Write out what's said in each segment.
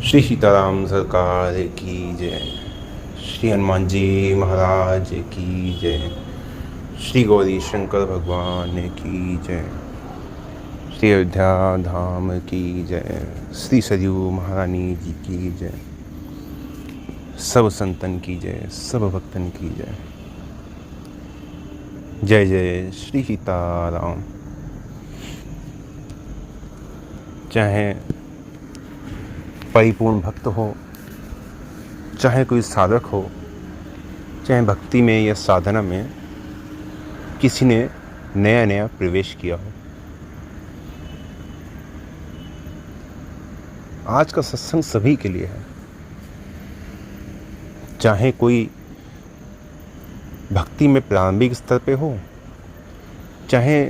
श्री सीताराम सरकार की जय। श्री हनुमान जी महाराज की जय। श्री गौरी शंकर भगवान की जय। श्री अयोध्या धाम की जय। श्री सरयू महारानी जी की जय। सब संतन की जय, सब भक्तन की जय। जय जय श्री सीताराम। चाहे परिपूर्ण भक्त हो, चाहे कोई साधक हो, चाहे भक्ति में या साधना में किसी ने नया नया प्रवेश किया हो, आज का सत्संग सभी के लिए है। चाहे कोई भक्ति में प्रारंभिक स्तर पे हो, चाहे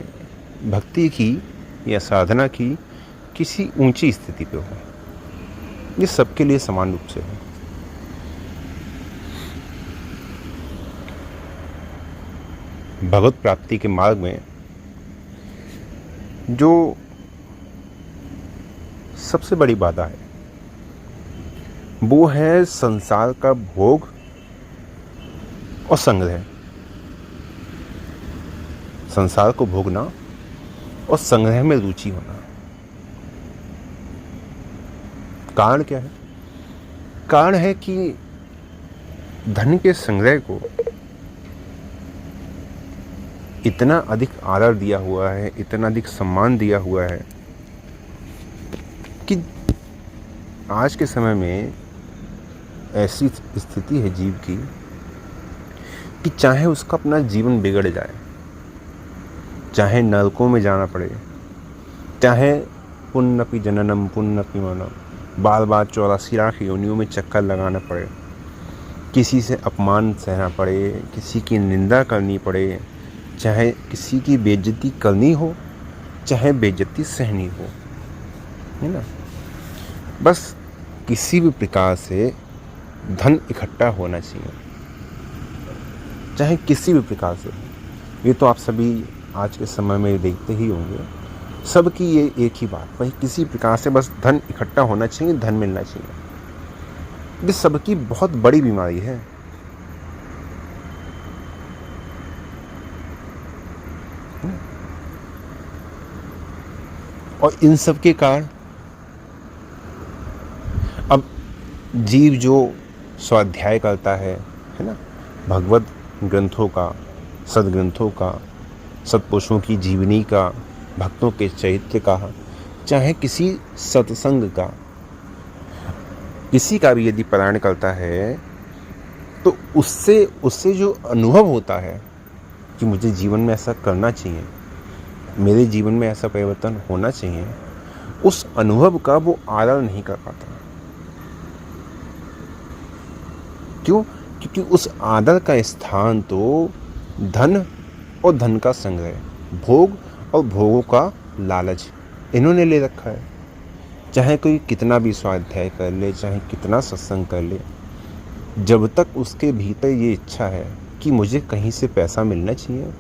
भक्ति की या साधना की किसी ऊंची स्थिति पे हो, ये सबके लिए समान रूप से है। भगवत प्राप्ति के मार्ग में जो सबसे बड़ी बाधा है वो है संसार का भोग और संग्रह। संसार को भोगना और संग्रह में रुचि होना। कारण क्या है? कारण है कि धन के संग्रह को इतना अधिक आदर दिया हुआ है, इतना अधिक सम्मान दिया हुआ है कि आज के समय में ऐसी स्थिति है जीव की कि चाहे उसका अपना जीवन बिगड़ जाए, चाहे नरकों में जाना पड़े, चाहे पुण्यपि जननम पुण्यपि मरणम, बार बार 84 लाख योनियों में चक्कर लगाना पड़े, किसी से अपमान सहना पड़े, किसी की निंदा करनी पड़े, चाहे किसी की बेइज्जती करनी हो, चाहे बेइज्जती सहनी हो, है ना। बस किसी भी प्रकार से धन इकट्ठा होना चाहिए, चाहे किसी भी प्रकार से। ये तो आप सभी आज के समय में देखते ही होंगे, सबकी ये एक ही बात, भाई किसी प्रकार से बस धन इकट्ठा होना चाहिए, धन मिलना चाहिए। ये सबकी बहुत बड़ी बीमारी है। और इन सब के कारण अब जीव जो स्वाध्याय करता है ना, भगवत ग्रंथों का, सदग्रंथों का, सत्पुरुषों की जीवनी का, भक्तों के चरित्र का, चाहे किसी सत्संग का, किसी का भी यदि पारायण करता है तो उससे जो अनुभव होता है कि मुझे जीवन में ऐसा करना चाहिए, मेरे जीवन में ऐसा परिवर्तन होना चाहिए, उस अनुभव का वो आदर नहीं कर पाता। क्यों? क्योंकि उस आदर का स्थान तो धन और धन का संग्रह, भोग और भोगों का लालच इन्होंने ले रखा है। चाहे कोई कितना भी स्वाध्याय कर ले, चाहे कितना सत्संग कर ले, जब तक उसके भीतर ये इच्छा है कि मुझे कहीं से पैसा मिलना चाहिए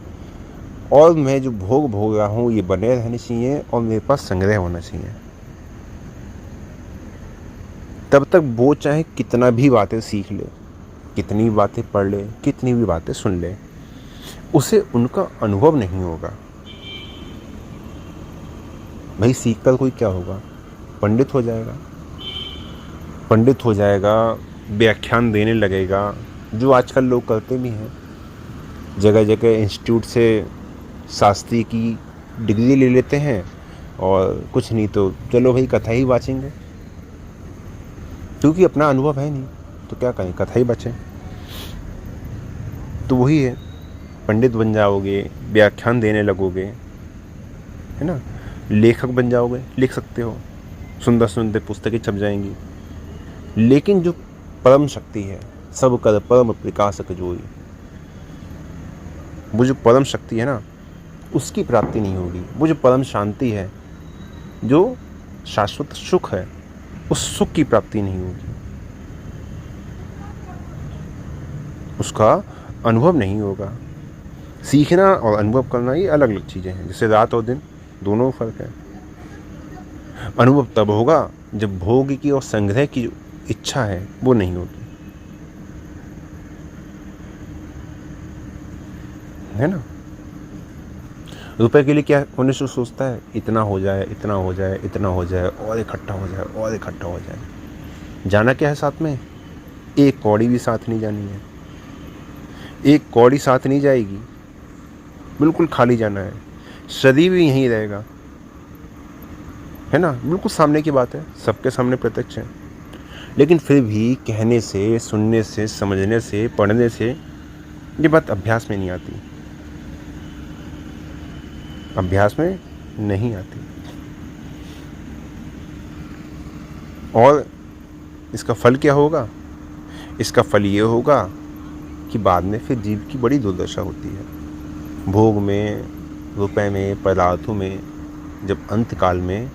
और मैं जो भोग भोग रहा हूँ ये बने रहने चाहिए और मेरे पास संग्रह होना चाहिए, तब तक वो चाहे कितना भी बातें सीख ले, कितनी भी बातें पढ़ ले, कितनी भी बातें सुन ले, उसे उनका अनुभव नहीं होगा। भाई सीख कर कोई क्या होगा? पंडित हो जाएगा, पंडित हो जाएगा, व्याख्यान देने लगेगा, जो आजकल लोग करते भी हैं। जगह जगह इंस्टीट्यूट से शास्त्री की डिग्री ले लेते हैं और कुछ नहीं तो चलो भाई कथा ही बाँचेंगे, क्योंकि अपना अनुभव है नहीं तो क्या करें, कथा ही बचे। तो वही है, पंडित बन जाओगे, व्याख्यान देने लगोगे, है ना, लेखक बन जाओगे, लिख सकते हो, सुंदर सुंदर पुस्तकें छप जाएंगी, लेकिन जो परम शक्ति है, सब कर परम प्रकाशक जोई, वो जो परम शक्ति है ना, उसकी प्राप्ति नहीं होगी। वो जो परम शांति है, जो शाश्वत सुख है, उस सुख की प्राप्ति नहीं होगी, उसका अनुभव नहीं होगा। सीखना और अनुभव करना ये अलग अलग चीज़ें हैं, जैसे रात और दिन दोनों फर्क है। अनुभव तब होगा जब भोग की और संग्रह की जो इच्छा है वो नहीं होगी, है ना। रुपए के लिए क्या मनुष्य सोचता है, इतना हो जाए, इतना हो जाए, इतना हो जाए, और इकट्ठा हो जाए, और इकट्ठा हो जाए। जाना क्या है साथ में? एक कौड़ी भी साथ नहीं जानी है, एक कौड़ी साथ नहीं जाएगी, बिल्कुल खाली जाना है। शरीर भी यहीं रहेगा, है ना। बिल्कुल सामने की बात है, सबके सामने प्रत्यक्ष है। लेकिन फिर भी कहने से, सुनने से, समझने से, पढ़ने से ये बात अभ्यास में नहीं आती, अभ्यास में नहीं आती। और इसका फल क्या होगा? इसका फल ये होगा कि बाद में फिर जीव की बड़ी दुर्दशा होती है। भोग में, रुपए में, पदार्थों में जब अंत काल में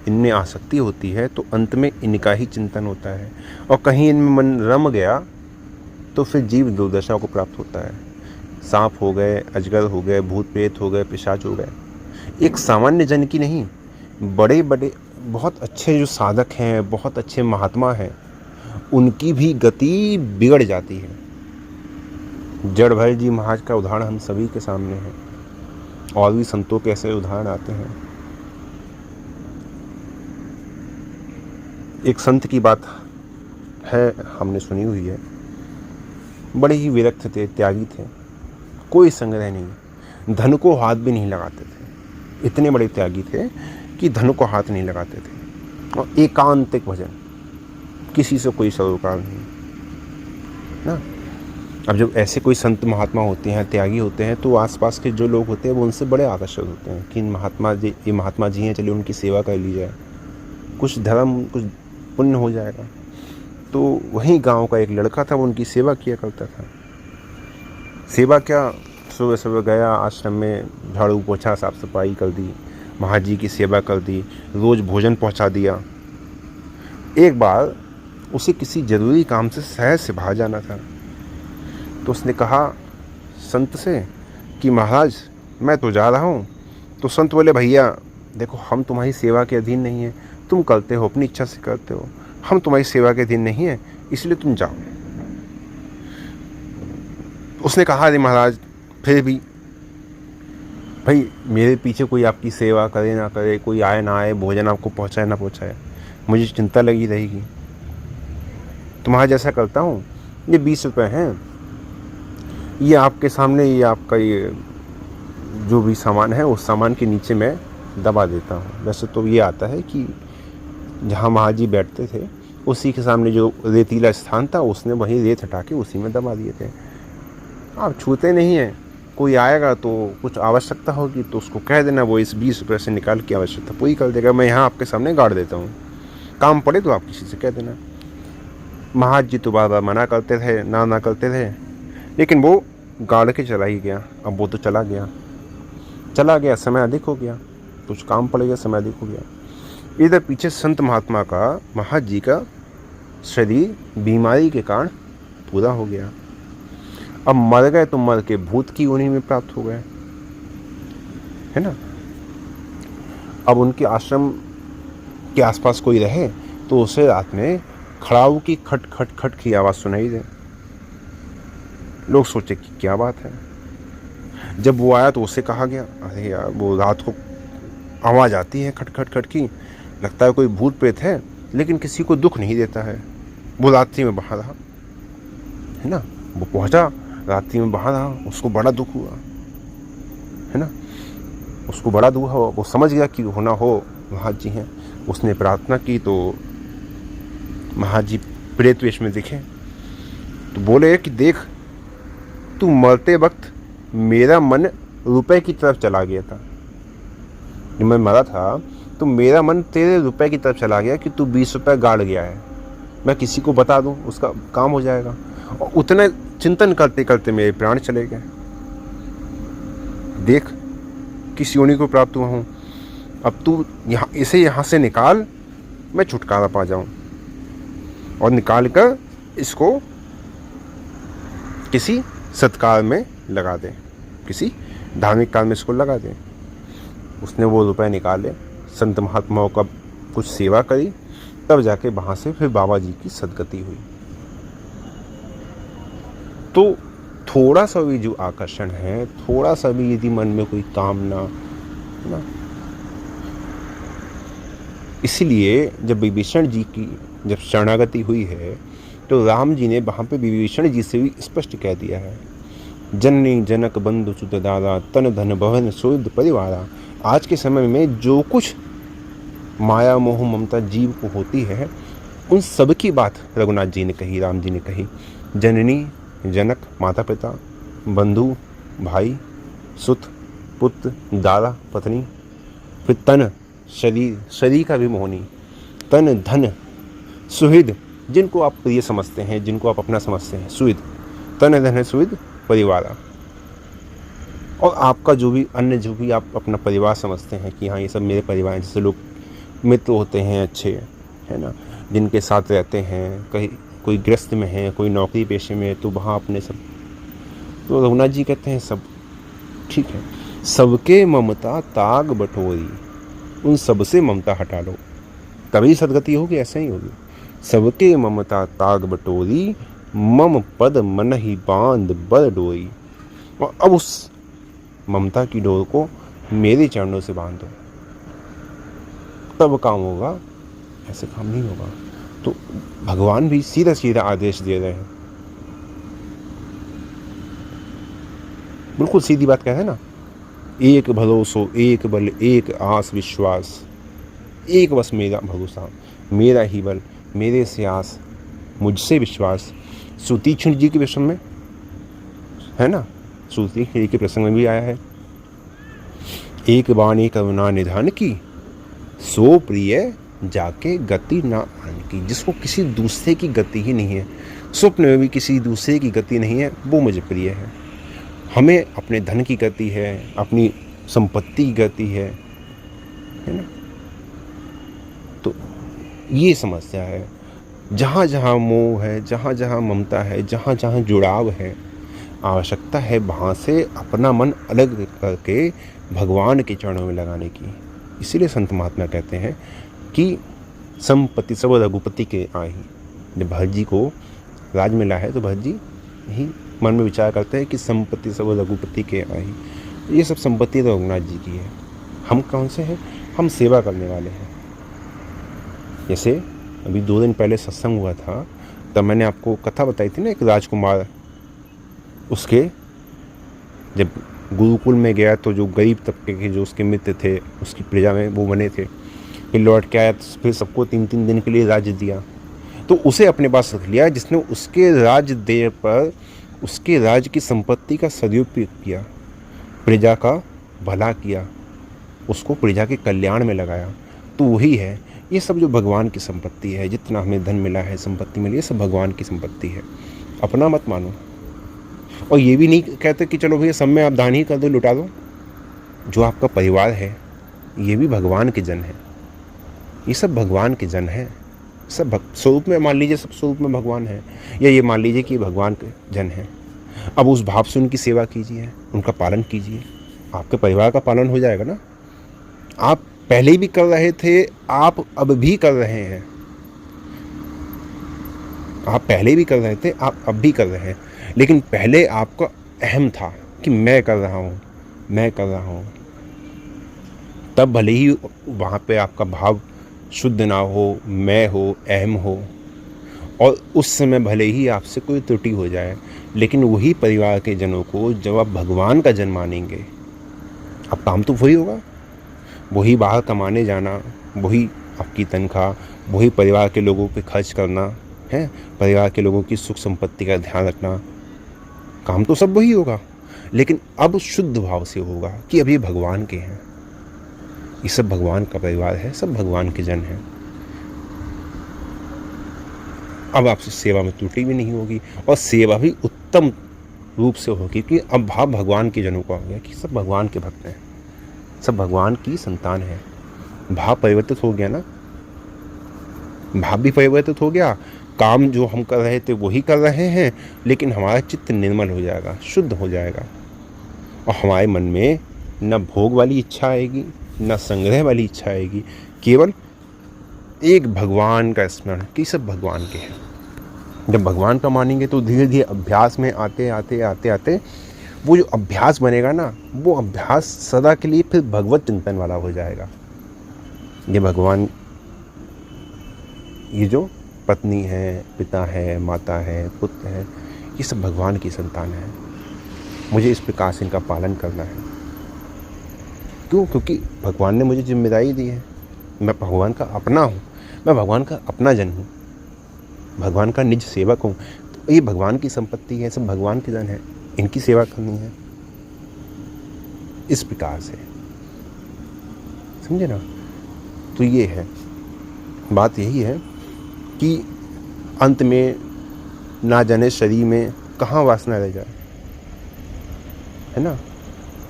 इनमें आसक्ति होती है तो अंत में इनका ही चिंतन होता है, और कहीं इनमें मन रम गया तो फिर जीव दुर्दशा को प्राप्त होता है। सांप हो गए, अजगर हो गए, भूत प्रेत हो गए, पिशाच हो गए। एक सामान्य जन की नहीं, बड़े बड़े बहुत अच्छे जो साधक हैं, बहुत अच्छे महात्मा हैं, उनकी भी गति बिगड़ जाती है। जड़भैल जी महाराज का उदाहरण हम सभी के सामने है, और भी संतों के ऐसे उदाहरण आते हैं। एक संत की बात है, हमने सुनी हुई है। बड़े ही विरक्त थे, त्यागी थे, कोई संग्रह नहीं, धन को हाथ भी नहीं लगाते थे। इतने बड़े त्यागी थे कि धन को हाथ नहीं लगाते थे, और एकांतिक भजन, किसी से कोई सरोकार नहीं ना। अब जब ऐसे कोई संत महात्मा होते हैं, त्यागी होते हैं, तो आसपास के जो लोग होते हैं वो उनसे बड़े आकर्षित होते हैं कि ये महात्मा जी हैं, चलिए उनकी सेवा कर ली जाए, कुछ धर्म, कुछ पुण्य हो जाएगा। तो वहीं गांव का एक लड़का था, वो उनकी सेवा किया करता था। सेवा क्या, सुबह सुबह गया आश्रम में, झाड़ू पोछा, साफ सफाई कर दी, महाराज जी की सेवा कर दी, रोज़ भोजन पहुंचा दिया। एक बार उसे किसी ज़रूरी काम से शहर से बाहर जाना था, तो उसने कहा संत से कि महाराज मैं तो जा रहा हूँ। तो संत बोले, भैया देखो, हम तुम्हारी सेवा के अधीन नहीं हैं, तुम करते हो अपनी इच्छा से करते हो, हम तुम्हारी सेवा के अधीन नहीं है, इसलिए तुम जाओ। उसने कहा, अरे महाराज फिर भी भाई मेरे पीछे कोई आपकी सेवा करे ना करे, कोई आए ना आए, भोजन आपको पहुँचाए ना पहुँचाए, मुझे चिंता लगी रहेगी। तुम्हारा जैसा करता हूँ, ये 20 रुपये हैं, ये आपके सामने, ये आपका ये जो भी सामान है उस सामान के नीचे मैं दबा देता हूँ। वैसे तो ये आता है कि जहाँ महाराज जी बैठते थे उसी के सामने जो रेतीला स्थान था, उसने वहीं रेत हटा के उसी में दबा दिए थे। आप छूते नहीं हैं, कोई आएगा तो कुछ आवश्यकता होगी तो उसको कह देना, वो इस 20 रुपये से निकाल के आवश्यकता पूरी कर देगा। मैं यहाँ आपके सामने गाड़ देता हूँ, काम पड़े तो आप किसी से कह देना। महाराज जी तो बार बार मना करते थे, ना करते थे, लेकिन वो गाड़ के चला ही गया। अब वो तो चला गया, समय अधिक हो गया, कुछ काम पड़ गया, समय अधिक हो गया। इधर पीछे संत महात्मा का, महाराज जी का शरीर बीमारी के कारण पूरा हो गया। अब मर गए तो मर के भूत की योनि में प्राप्त हो गए, है ना। अब उनके आश्रम के आसपास कोई रहे तो उसे रात में खड़ाऊ की खट खट खट की आवाज़ सुनाई दे। लोग सोचे कि क्या बात है। जब वो आया तो उसे कहा गया, अरे यार वो रात को आवाज़ आती है खट खट खट की, लगता है कोई भूत प्रेत है, लेकिन किसी को दुख नहीं देता है। वो रात्रि में बाहर रहा, है ना। वो पहुंचा, रात्रि में बाहर रहा, उसको बड़ा दुख हुआ, है ना। उसको बड़ा दुख हुआ, वो समझ गया कि होना हो महाराज जी हैं। उसने प्रार्थना की तो महाराज जी प्रेत वेश में दिखे, तो बोले कि देख, तू मरते वक्त मेरा मन रुपए की तरफ चला गया था। जब मैं मरा था तो मेरा मन तेरे रुपए की तरफ चला गया कि तू 20 रुपये गाड़ गया है, मैं किसी को बता दूं, उसका काम हो जाएगा। और उतने चिंतन करते करते मेरे प्राण चले गए। देख किस योनि को प्राप्त हुआ हूँ। अब तू यहाँ से निकाल, मैं छुटकारा पा जाऊं, और निकाल कर इसको किसी सत्कार में लगा दे, किसी धार्मिक कार्य में इसको लगा दे। उसने वो रुपए निकाले, संत महात्माओं का कुछ सेवा करी, तब जाके वहाँ से फिर बाबा जी की सदगति हुई। तो थोड़ा सा भी जो आकर्षण है, थोड़ा सा भी यदि मन में कोई कामना ना, इसलिए जब विभीषण जी की जब शरणागति हुई है तो राम जी ने वहाँ पे विभीषण जी से भी स्पष्ट कह दिया है, जननी जनक बंधु सुत दादा तन धन भवन सुहृद परिवारा। आज के समय में जो कुछ माया मोह ममता जीव को होती है, उन सब की बात रघुनाथ जी ने कही, राम जी ने कही। जननी जनक माता पिता, बंधु भाई, सुत पुत्र, दादा पत्नी, फिर तन शरीर, शरीर का भी मोहनी, तन धन, सुहृद जिनको आप प्रिय समझते हैं, जिनको आप अपना समझते हैं, सुहृद, तन धन सुहृद परिवार, और आपका जो भी अन्य जो भी आप अपना परिवार समझते हैं कि हाँ ये सब मेरे परिवार हैं, जैसे लोग मित्र होते हैं अच्छे, है ना, जिनके साथ रहते हैं, कहीं कोई ग्रस्त में है, कोई नौकरी पेशे में है, तो वहाँ अपने सब, तो रघुनाथ जी कहते हैं सब ठीक है, सबके ममता ताग बटोरी, उन सबसे ममता हटा लो तभी सदगति होगी, ऐसे ही होगी। सबके ममता ताग बटोरी, मम पद मन ही बांध बल डोरी। और अब उस ममता की डोर को मेरे चरणों से बांध दो, तब काम होगा, ऐसे काम नहीं होगा। तो भगवान भी सीधा सीधा आदेश दे रहे हैं, बिल्कुल सीधी बात कह है ना, एक भरोसो एक बल एक आस विश्वास, एक बस मेरा भरोसा, मेरा ही बल, मेरे से आस, मुझसे विश्वास। सुतीक्ष्ण जी के प्रसंग में है ना, सुतीक्ष्ण जी के प्रसंग में भी आया है, एक बाणी करुणा निधान की, सो प्रिय जाके गति ना आन की। जिसको किसी दूसरे की गति ही नहीं है, स्वप्न में भी किसी दूसरे की गति नहीं है, वो मुझे प्रिय है। हमें अपने धन की गति है, अपनी संपत्ति की गति है ना। तो ये समस्या है, जहाँ जहाँ मोह है, जहाँ जहाँ ममता है, जहाँ जहाँ जुड़ाव है, आवश्यकता है वहाँ से अपना मन अलग करके भगवान के चरणों में लगाने की। इसीलिए संत महात्मा कहते हैं कि संपत्ति सब रघुपति के आही। जब भरत जी को राज मिला है तो भरत जी ही मन में विचार करते हैं कि संपत्ति सब रघुपति के आही। ये सब संपत्ति रघुनाथ जी की है, हम कौन से हैं, हम सेवा करने वाले हैं। जैसे अभी 2 दिन पहले सत्संग हुआ था, तब मैंने आपको कथा बताई थी ना, एक राजकुमार, उसके जब गुरुकुल में गया तो जो गरीब तबके के जो उसके मित्र थे, उसकी प्रजा में वो बने थे, फिर लौट के आया तो फिर सबको 3-3 दिन के लिए राज्य दिया, तो उसे अपने पास रख लिया जिसने उसके राज्य देने पर उसके राज्य की संपत्ति का सदुपयोग किया, प्रजा का भला किया, उसको प्रजा के कल्याण में लगाया। तो वही है, ये सब जो भगवान की संपत्ति है, जितना हमें धन मिला है, संपत्ति मिली है, सब भगवान की संपत्ति है, अपना मत मानो। और ये भी नहीं कहते कि चलो भैया सब में आप दान ही कर दो, लुटा दो। जो आपका परिवार है ये भी भगवान के जन है, ये सब भगवान के जन है, सब स्वरूप में मान लीजिए, सब स्वरूप में भगवान है, या ये मान लीजिए कि भगवान के जन है। अब उस भाव से उनकी सेवा कीजिए, उनका पालन कीजिए, आपके परिवार का पालन हो जाएगा ना। आप पहले भी कर रहे थे, आप अब भी कर रहे हैं, आप पहले भी कर रहे थे, आप अब भी कर रहे हैं, लेकिन पहले आपका अहम था कि मैं कर रहा हूँ, मैं कर रहा हूँ, तब भले ही वहाँ पे आपका भाव शुद्ध ना हो, मैं हो, अहम हो, और उस समय भले ही आपसे कोई त्रुटि हो जाए, लेकिन वही परिवार के जनों को जब आप भगवान का जन मानेंगे, अब काम तो वही होगा, वही बाहर कमाने जाना, वही आपकी तनख्वाह, वही परिवार के लोगों पे खर्च करना है, परिवार के लोगों की सुख संपत्ति का ध्यान रखना, काम तो सब वही होगा, लेकिन अब शुद्ध भाव से होगा कि अब ये भगवान के हैं, ये सब भगवान का परिवार है, सब भगवान के जन हैं। अब आपसे सेवा में त्रुटि भी नहीं होगी, और सेवा भी उत्तम रूप से होगी, कि अब भाव भगवान के जनों का हो गया कि सब भगवान के भक्त हैं, सब भगवान की संतान है। भाव परिवर्तित हो गया ना, भाव भी परिवर्तित हो गया, काम जो हम कर रहे थे वही कर रहे हैं, लेकिन हमारा चित्त निर्मल हो जाएगा, शुद्ध हो जाएगा, और हमारे मन में न भोग वाली इच्छा आएगी, न संग्रह वाली इच्छा आएगी, केवल एक भगवान का स्मरण कि सब भगवान के हैं। जब भगवान का मानेंगे तो धीरे धीरे अभ्यास में आते आते आते आते वो जो अभ्यास बनेगा ना, वो अभ्यास सदा के लिए फिर भगवत चिंतन वाला हो जाएगा। ये भगवान, ये जो पत्नी है, पिता है, माता है, पुत्र है, ये सब भगवान की संतान है। मुझे इस प्रकार से इनका पालन करना है। क्यों? क्योंकि भगवान ने मुझे जिम्मेदारी दी है। मैं भगवान का अपना हूँ, मैं भगवान का अपना जन हूँ, भगवान का निज सेवक हूँ। तो ये भगवान की संपत्ति है, सब भगवान के जन है, इनकी सेवा करनी है। इस प्रकार से समझे ना। तो ये है बात, यही है कि अंत में ना जाने शरीर में कहाँ वासना रह जाए, है ना।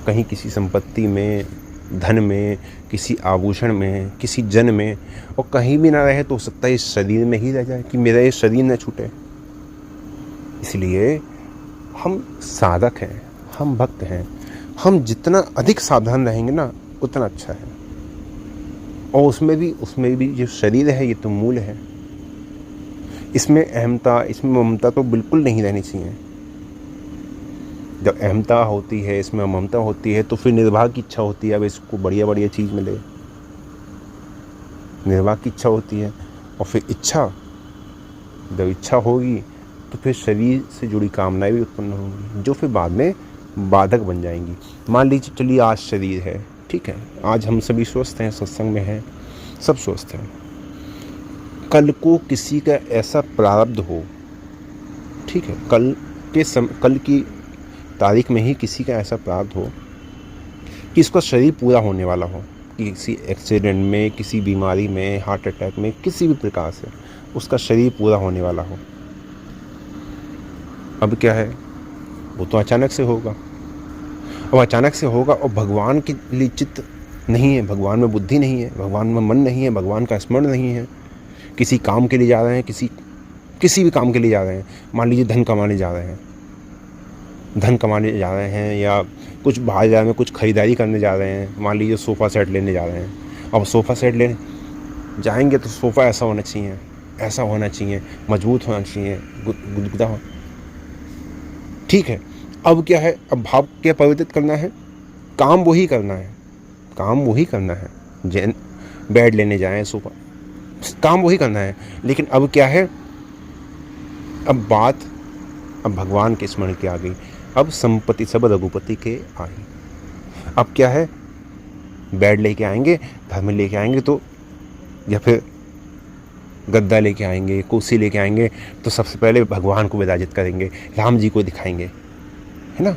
कहीं किसी संपत्ति में, धन में, किसी आभूषण में, किसी जन में, और कहीं भी ना रहे तो हो सकता है इस शरीर में ही रह जाए कि मेरा ये शरीर न छूटे। इसलिए हम साधक हैं, हम भक्त हैं, हम जितना अधिक सावधान रहेंगे ना उतना अच्छा है। और उसमें भी जो शरीर है ये तो मूल है। इसमें अहमता, इसमें ममता तो बिल्कुल नहीं रहनी चाहिए। जब अहमता होती है, इसमें ममता होती है, तो फिर निर्वाह की इच्छा होती है, अब इसको बढ़िया बढ़िया चीज़ मिले, निर्वाह की इच्छा होती है। और फिर इच्छा, जब इच्छा होगी तो फिर शरीर से जुड़ी कामनाएं भी उत्पन्न होंगी, जो फिर बाद में बाधक बन जाएंगी। मान लीजिए चलिए आज शरीर है, ठीक है, आज हम सभी स्वस्थ हैं, सत्संग में हैं, सब स्वस्थ हैं। कल को किसी का ऐसा प्रारब्ध हो, ठीक है, कल की तारीख में ही किसी का ऐसा प्रारब्ध हो कि इसका शरीर पूरा होने वाला हो, किसी एक्सीडेंट में, किसी बीमारी में, हार्ट अटैक में, किसी भी प्रकार से उसका शरीर पूरा होने वाला हो। अब क्या है, वो तो अचानक से होगा। अब अचानक से होगा और भगवान के लिए चित्त नहीं है, भगवान में बुद्धि नहीं है, भगवान में मन नहीं है, भगवान का स्मरण नहीं है। किसी काम के लिए जा रहे हैं, किसी भी काम के लिए जा रहे हैं, मान लीजिए धन कमाने जा रहे हैं, या कुछ बाजार में कुछ खरीदारी करने जा रहे हैं, मान लीजिए सोफ़ा सेट लेने जा रहे हैं। अब सोफ़ा सेट लेने जाएंगे तो सोफ़ा ऐसा होना चाहिए, मजबूत होना चाहिए, गुदगुदा हो, ठीक है। अब क्या है, अब भाव क्या परिवर्तित करना है, काम वही करना है। बेड लेने जाएं, सोफ़ा, काम वही करना है। लेकिन अब क्या है, अब भगवान के स्मरण की आ गई। अब संपत्ति सब रघुपति के आई। अब क्या है, बेड लेके आएंगे, घर में लेके आएंगे तो, या फिर गद्दा लेके आएंगे, कुर्सी लेके आएंगे, तो सबसे पहले भगवान को विराजित करेंगे, राम जी को दिखाएंगे, है ना।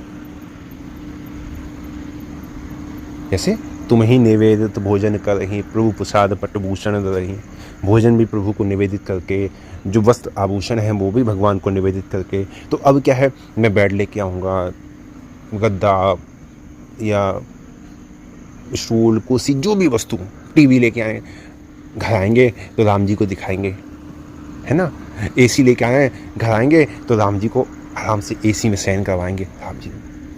जैसे तुम ही निवेदित भोजन कर रही, प्रभु प्रसाद पटभूषण रही। भोजन भी प्रभु को निवेदित करके, जो वस्त्र आभूषण हैं वो भी भगवान को निवेदित करके। तो अब क्या है, मैं बेड लेके आऊँगा, गद्दा या स्टूल, कुर्सी, जो भी वस्तु, टीवी लेके आए, घर आएंगे तो राम जी को दिखाएंगे, है ना। एसी लेके आए, घर आएंगे तो राम जी को आराम से एसी में शयन करवाएंगे, राम जी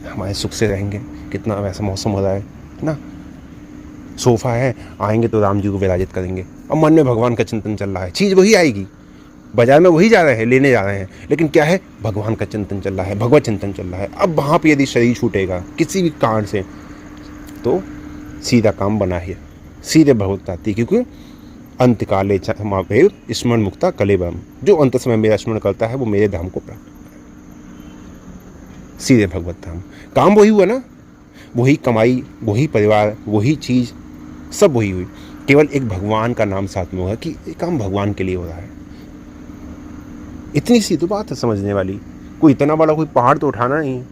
हमारे सुख से रहेंगे, कितना वैसा मौसम हो रहा है ना। सोफ़ा है, आएंगे तो राम जी को विराजित करेंगे। अब मन में भगवान का चिंतन चल रहा है, चीज़ वही आएगी, बाजार में वही जा रहे हैं, लेने जा रहे हैं, लेकिन क्या है, भगवान का चिंतन चल रहा है, भगवत चिंतन चल रहा है। अब वहाँ पे यदि शरीर छूटेगा किसी भी कारण से, तो सीधा काम बना है, सीधे भगवत प्राप्ति। क्योंकि अंत काले समावेव स्मरण मुक्ता कलेबम, जो अंत समय मेरा स्मरण करता है वो मेरे धाम को प्राप्त, सीधे भगवत धाम। काम वही हुआ ना, वही कमाई, वही परिवार, वही चीज़, सब वही हुई, केवल एक भगवान का नाम साथ में होगा कि ये काम भगवान के लिए हो रहा है। इतनी सी तो बात है समझने वाली, कोई इतना बड़ा कोई पहाड़ तो उठाना नहीं।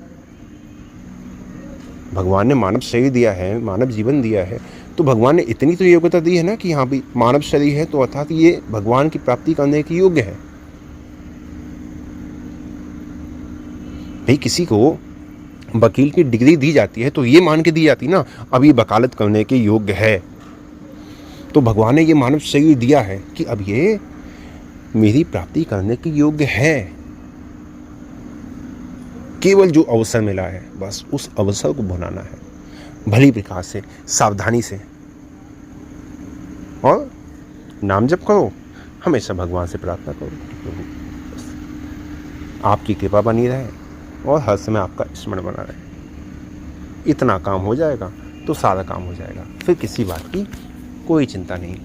भगवान ने मानव शरीर दिया है, मानव जीवन दिया है, तो भगवान ने इतनी तो योग्यता दी है ना कि हाँ भी मानव शरीर है तो अर्थात ये भगवान की प्राप्ति करने के योग्य है। भाई किसी को वकील की डिग्री दी जाती है तो ये मान के दी जाती ना, अब ये वकालत करने के योग्य है। तो भगवान ने ये मानव शरीर दिया है कि अब ये मेरी प्राप्ति करने के योग्य है। केवल जो अवसर मिला है बस उस अवसर को भुनाना है, भली प्रकार से, सावधानी से, और नाम जप करो, हमेशा भगवान से प्रार्थना करो कि प्रभु बस आपकी कृपा बनी रहे और हर समय आपका स्मरण बना रहे। इतना काम हो जाएगा तो सारा काम हो जाएगा, फिर किसी बात की कोई चिंता नहीं।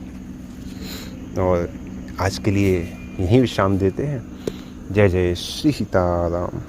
और आज के लिए यहीं विश्राम देते हैं। जय जय श्री सीताराम।